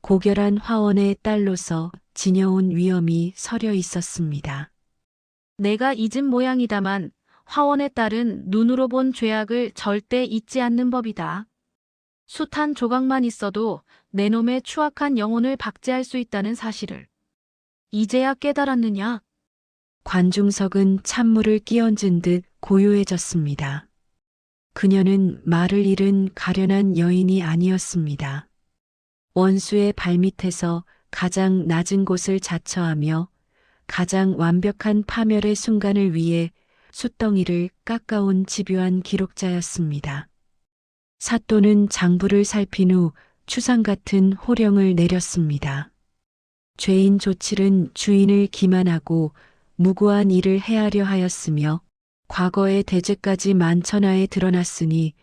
고결한 화원의 딸로서 지녀온 위엄이 서려 있었습니다. 내가 잊은 모양이다만 화원의 딸은 눈으로 본 죄악을 절대 잊지 않는 법이다. 숱한 조각만 있어도 내 놈의 추악한 영혼을 박제할 수 있다는 사실을 이제야 깨달았느냐? 관중석은 찬물을 끼얹은 듯 고요해졌습니다. 그녀는 말을 잃은 가련한 여인이 아니었습니다. 원수의 발밑에서 가장 낮은 곳을 자처하며 가장 완벽한 파멸의 순간을 위해 숫덩이를 깎아온 집요한 기록자였습니다. 사또는 장부를 살핀 후 추상 같은 호령을 내렸습니다. 죄인 조칠은 주인을 기만하고 무고한 일을 헤아려 하였으며 과거의 대죄까지 만천하에 드러났으니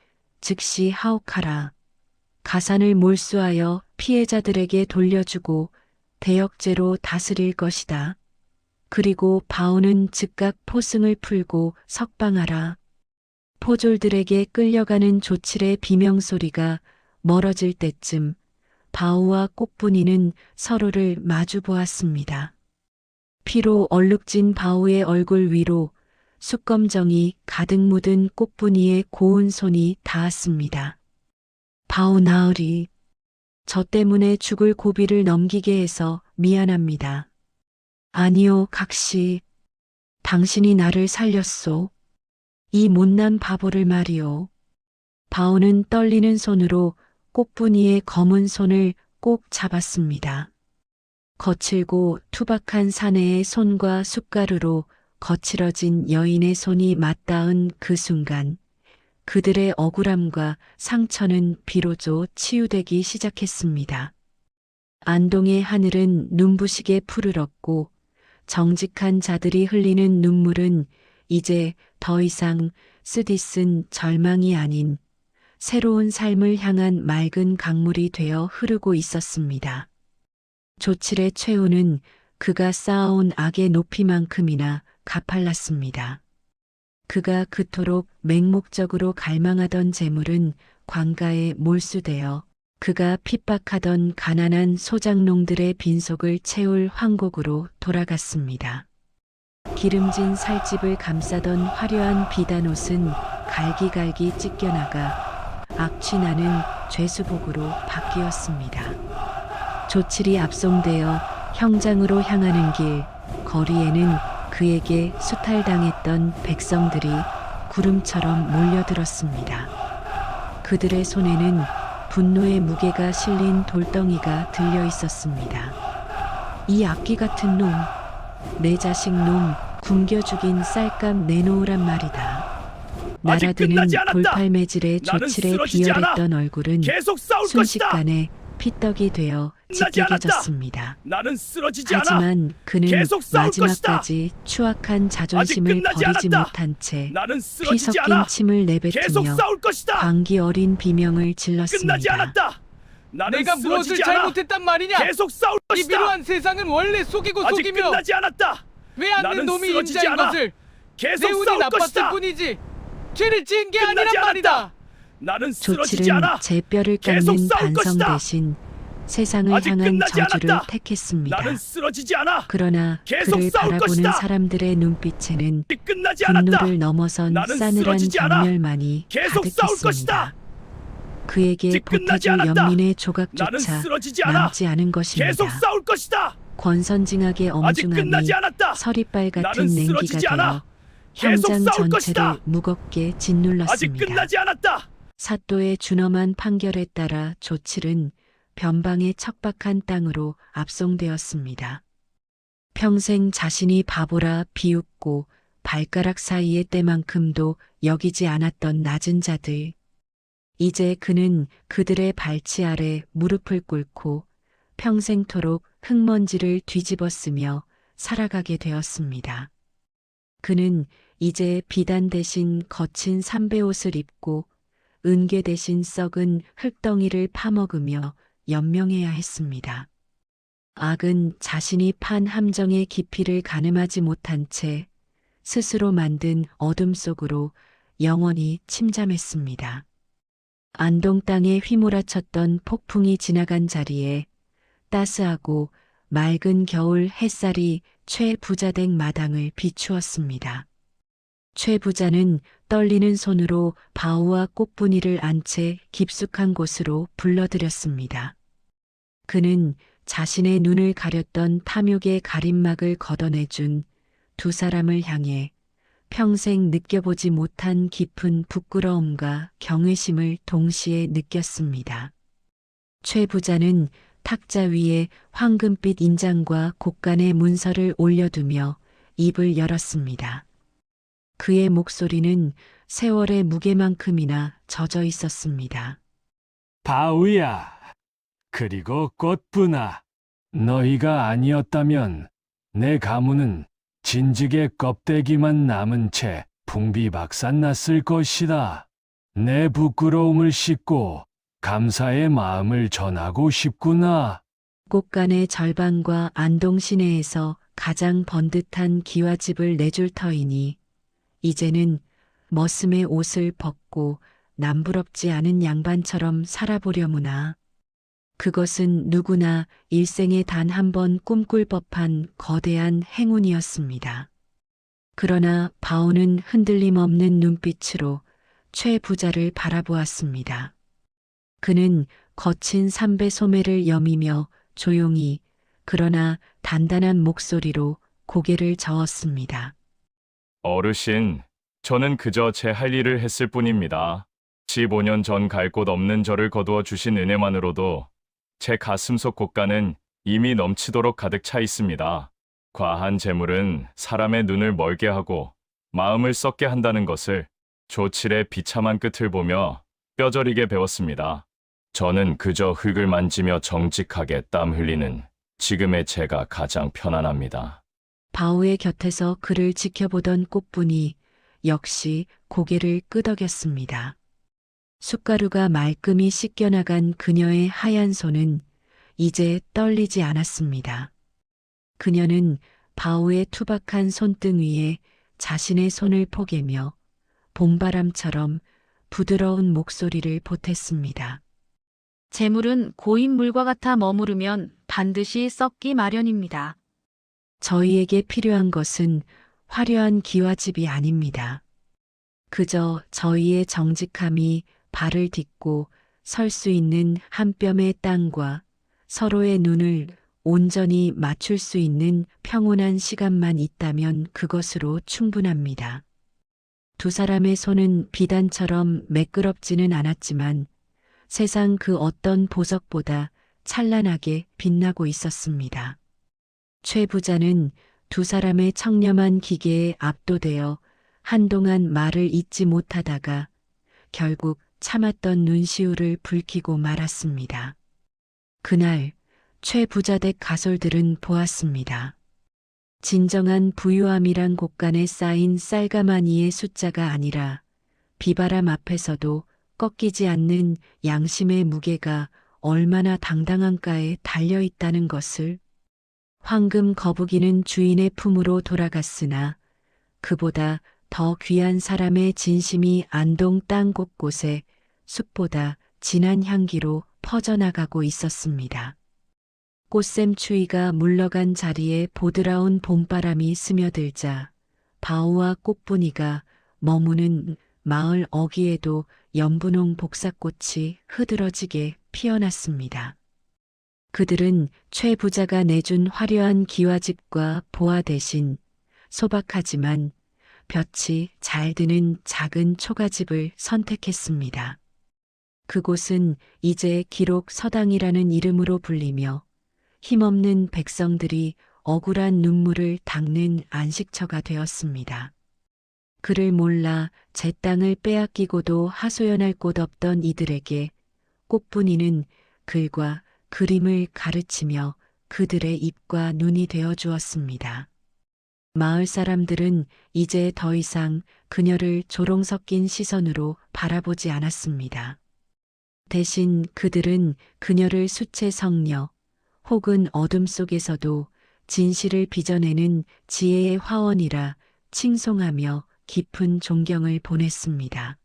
즉시 하옥하라. 가산을 몰수하여 피해자들에게 돌려주고 대역죄로 다스릴 것이다. 그리고 바오는 즉각 포승을 풀고 석방하라. 포졸들에게 끌려가는 조칠의 비명소리가 멀어질 때쯤 바오와 꽃분이는 서로를 마주 보았습니다. 피로 얼룩진 바오의 얼굴 위로 숯검정이 가득 묻은 꽃분이의 고운 손이 닿았습니다. 바오 나으리, 저 때문에 죽을 고비를 넘기게 해서 미안합니다. 아니요, 각시. 당신이 나를 살렸소. 이 못난 바보를 말이오. 바오는 떨리는 손으로 꽃분이의 검은 손을 꼭 잡았습니다. 거칠고 투박한 사내의 손과 숟가루로 거칠어진 여인의 손이 맞닿은 그 순간 그들의 억울함과 상처는 비로소 치유되기 시작했습니다. 안동의 하늘은 눈부시게 푸르렀고 정직한 자들이 흘리는 눈물은 이제 더 이상 쓰디쓴 절망이 아닌 새로운 삶을 향한 맑은 강물이 되어 흐르고 있었습니다. 조칠의 최후는 그가 쌓아온 악의 높이만큼이나 가팔랐습니다. 그가 그토록 맹목적으로 갈망하던 재물은 관가에 몰수되어 그가 핍박하던 가난한 소장농들의 빈속을 채울 황곡으로 돌아갔습니다. 기름진 살집을 감싸던 화려한 비단옷은 갈기갈기 찢겨나가 악취나는 죄수복으로 바뀌었습니다. 조칠이 압송되어 형장으로 향하는 길, 거리에는 그에게 수탈당했던 백성들이 구름처럼 몰려들었습니다. 그들의 손에는 분노의 무게가 실린 돌덩이가 들려 있었습니다. 이 악기 같은 놈, 내 자식 놈 굶겨 죽인 쌀감 내놓으란 말이다. 날아드는 돌팔매질에 조칠의 비열했던 얼굴은 순식간에 피떡이 되어 찢기게졌습니다. 나는 쓰러지지 하지만 그는 계속 싸울 마지막까지 추악한 자존심을 끝나지 버리지 않았다. 못한 채 나는 피 쓰러지지 섞인 않아. 침을 계속 내뱉으며 싸울 것이다. 광기 어린 비명을 끝나지 질렀습니다. 않았다. 나는 내가 무엇을 쓰러지지 않아. 잘못했단 말이냐? 계속 싸울 이 것이다. 비루한 세상은 원래 속이고 아직 속이며 끝나지 않았다. 왜 않는 나는 놈이 쓰러지지 인자인 않아. 것을 계속 내 운이 싸울 나빴을 것이다. 뿐이지 죄를 지은 게 끝나지 아니란 않았다. 말이다. 나는 쓰러지지 조칠은 않아. 제 뼈를 계속 깎는 싸울 반성 것이다. 대신 세상을 아직 향한 끝나지 저주를 않았다. 택했습니다. 나는 쓰러지지 않아. 그러나 계속 그를 싸울 바라보는 것이다. 사람들의 눈빛에는 아직 끝나지 않았다. 분노를 넘어선 나는 싸늘한 쓰러지지 않아. 경멸만이 계속 싸울 것이다. 가득했습니다. 그에게 아직 끝나지 보태줄 않았다. 연민의 나는 조각조차 쓰러지지 않아. 남지 않은 것입니다. 계속 싸울 것이다. 권선징악의 아직 엄중함이 끝나지 않았다. 서리빨 같은 나는 냉기가 쓰러지지 않아. 되어 계속 현장 싸울 전체를 것이다. 무겁게 아직 짓눌렀습니다. 끝나지 않았다. 사또의 준엄한 판결에 따라 조칠은 변방의 척박한 땅으로 압송되었습니다. 평생 자신이 바보라 비웃고 발가락 사이의 때만큼도 여기지 않았던 낮은 자들. 이제 그는 그들의 발치 아래 무릎을 꿇고 평생토록 흙먼지를 뒤집어쓰며 살아가게 되었습니다. 그는 이제 비단 대신 거친 삼배옷을 입고 은괴 대신 썩은 흙덩이를 파먹으며 연명해야 했습니다. 악은 자신이 판 함정의 깊이를 가늠하지 못한 채 스스로 만든 어둠 속으로 영원히 침잠했습니다. 안동 땅에 휘몰아쳤던 폭풍이 지나간 자리에 따스하고 맑은 겨울 햇살이 최 부자댁 마당을 비추었습니다. 최 부자는 떨리는 손으로 바오와 꽃분이를 안 채 깊숙한 곳으로 불러들였습니다. 그는 자신의 눈을 가렸던 탐욕의 가림막을 걷어내준 두 사람을 향해 평생 느껴보지 못한 깊은 부끄러움과 경외심을 동시에 느꼈습니다. 최 부자는 탁자 위에 황금빛 인장과 곡간의 문서를 올려두며 입을 열었습니다. 그의 목소리는 세월의 무게만큼이나 젖어 있었습니다. 바우야, 그리고 꽃분아, 너희가 아니었다면 내 가문은 진즉의 껍데기만 남은 채 풍비박산났을 것이다. 내 부끄러움을 씻고 감사의 마음을 전하고 싶구나. 꽃간의 절반과 안동 시내에서 가장 번듯한 기와집을 내줄 터이니 이제는 머슴의 옷을 벗고 남부럽지 않은 양반처럼 살아보려무나. 그것은 누구나 일생에 단 한 번 꿈꿀 법한 거대한 행운이었습니다. 그러나 바오는 흔들림 없는 눈빛으로 최 부자를 바라보았습니다. 그는 거친 삼배 소매를 여미며 조용히 그러나 단단한 목소리로 고개를 저었습니다. 어르신, 저는 그저 제 할 일을 했을 뿐입니다. 15년 전 갈 곳 없는 저를 거두어 주신 은혜만으로도 제 가슴속 곳간은 이미 넘치도록 가득 차 있습니다. 과한 재물은 사람의 눈을 멀게 하고 마음을 썩게 한다는 것을 조칠의 비참한 끝을 보며 뼈저리게 배웠습니다. 저는 그저 흙을 만지며 정직하게 땀 흘리는 지금의 제가 가장 편안합니다. 바오의 곁에서 그를 지켜보던 꽃분이 역시 고개를 끄덕였습니다. 숟가루가 말끔히 씻겨나간 그녀의 하얀 손은 이제 떨리지 않았습니다. 그녀는 바오의 투박한 손등 위에 자신의 손을 포개며 봄바람처럼 부드러운 목소리를 보탰습니다. 재물은 고인 물과 같아 머무르면 반드시 썩기 마련입니다. 저희에게 필요한 것은 화려한 기와집이 아닙니다. 그저 저희의 정직함이 발을 딛고 설 수 있는 한 뼘의 땅과 서로의 눈을 온전히 맞출 수 있는 평온한 시간만 있다면 그것으로 충분합니다. 두 사람의 손은 비단처럼 매끄럽지는 않았지만 세상 그 어떤 보석보다 찬란하게 빛나고 있었습니다. 최 부자는 두 사람의 청렴한 기계에 압도되어 한동안 말을 잇지 못하다가 결국 참았던 눈시울을 붉히고 말았습니다. 그날 최 부자 댁 가솔들은 보았습니다. 진정한 부유함이란 곳간에 쌓인 쌀가마니의 숫자가 아니라 비바람 앞에서도 꺾이지 않는 양심의 무게가 얼마나 당당한가에 달려 있다는 것을. 황금 거북이는 주인의 품으로 돌아갔으나 그보다 더 귀한 사람의 진심이 안동 땅 곳곳에 숲보다 진한 향기로 퍼져나가고 있었습니다. 꽃샘 추위가 물러간 자리에 보드라운 봄바람이 스며들자 바오와 꽃분이가 머무는 마을 어귀에도 연분홍 복사꽃이 흐드러지게 피어났습니다. 그들은 최 부자가 내준 화려한 기와집과 보화 대신 소박하지만 볕이 잘 드는 작은 초가집을 선택했습니다. 그곳은 이제 기록 서당이라는 이름으로 불리며 힘없는 백성들이 억울한 눈물을 닦는 안식처가 되었습니다. 그를 몰라 제 땅을 빼앗기고도 하소연할 곳 없던 이들에게 꽃분이는 글과 그림을 가르치며 그들의 입과 눈이 되어 주었습니다. 마을 사람들은 이제 더 이상 그녀를 조롱 섞인 시선으로 바라보지 않았습니다. 대신 그들은 그녀를 수채 성녀 혹은 어둠 속에서도 진실을 빚어내는 지혜의 화원이라 칭송하며 깊은 존경을 보냈습니다.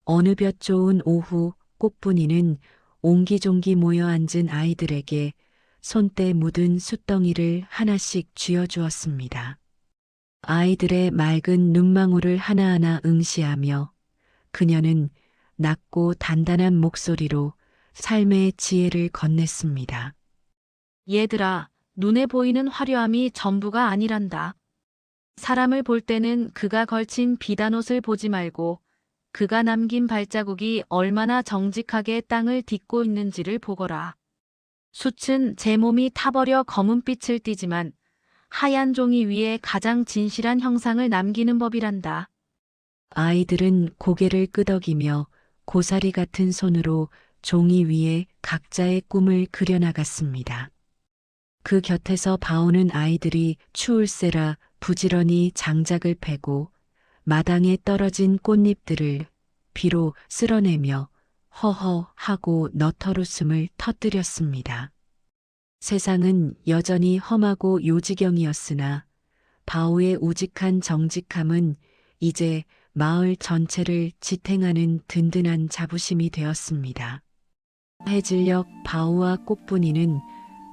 어느 볕 좋은 오후 꽃분이는 옹기종기 모여 앉은 아이들에게 손때 묻은 숫덩이를 하나씩 쥐어주었습니다. 아이들의 맑은 눈망울을 하나하나 응시하며 그녀는 낮고 단단한 목소리로 삶의 지혜를 건넸습니다. 얘들아, 눈에 보이는 화려함이 전부가 아니란다. 사람을 볼 때는 그가 걸친 비단옷을 보지 말고 그가 남긴 발자국이 얼마나 정직하게 땅을 딛고 있는지를 보거라. 숯은 제 몸이 타버려 검은빛을 띠지만 하얀 종이 위에 가장 진실한 형상을 남기는 법이란다. 아이들은 고개를 끄덕이며 고사리 같은 손으로 종이 위에 각자의 꿈을 그려나갔습니다. 그 곁에서 봐오는 아이들이 추울세라 부지런히 장작을 패고 마당에 떨어진 꽃잎들을 비로 쓸어내며 허허 하고 너털웃음을 터뜨렸습니다. 세상은 여전히 험하고 요지경이었으나 바오의 우직한 정직함은 이제 마을 전체를 지탱하는 든든한 자부심이 되었습니다. 해질녘 바오와 꽃분이는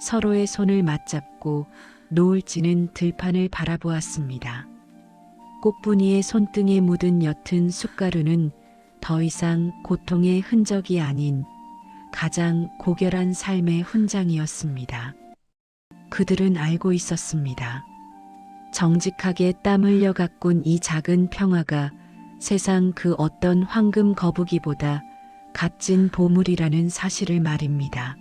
서로의 손을 맞잡고 노을 지는 들판을 바라보았습니다. 꽃분이의 손등에 묻은 옅은 숯가루는 더 이상 고통의 흔적이 아닌 가장 고결한 삶의 훈장이었습니다. 그들은 알고 있었습니다. 정직하게 땀 흘려 가꾼 이 작은 평화가 세상 그 어떤 황금 거북이보다 값진 보물이라는 사실을 말입니다.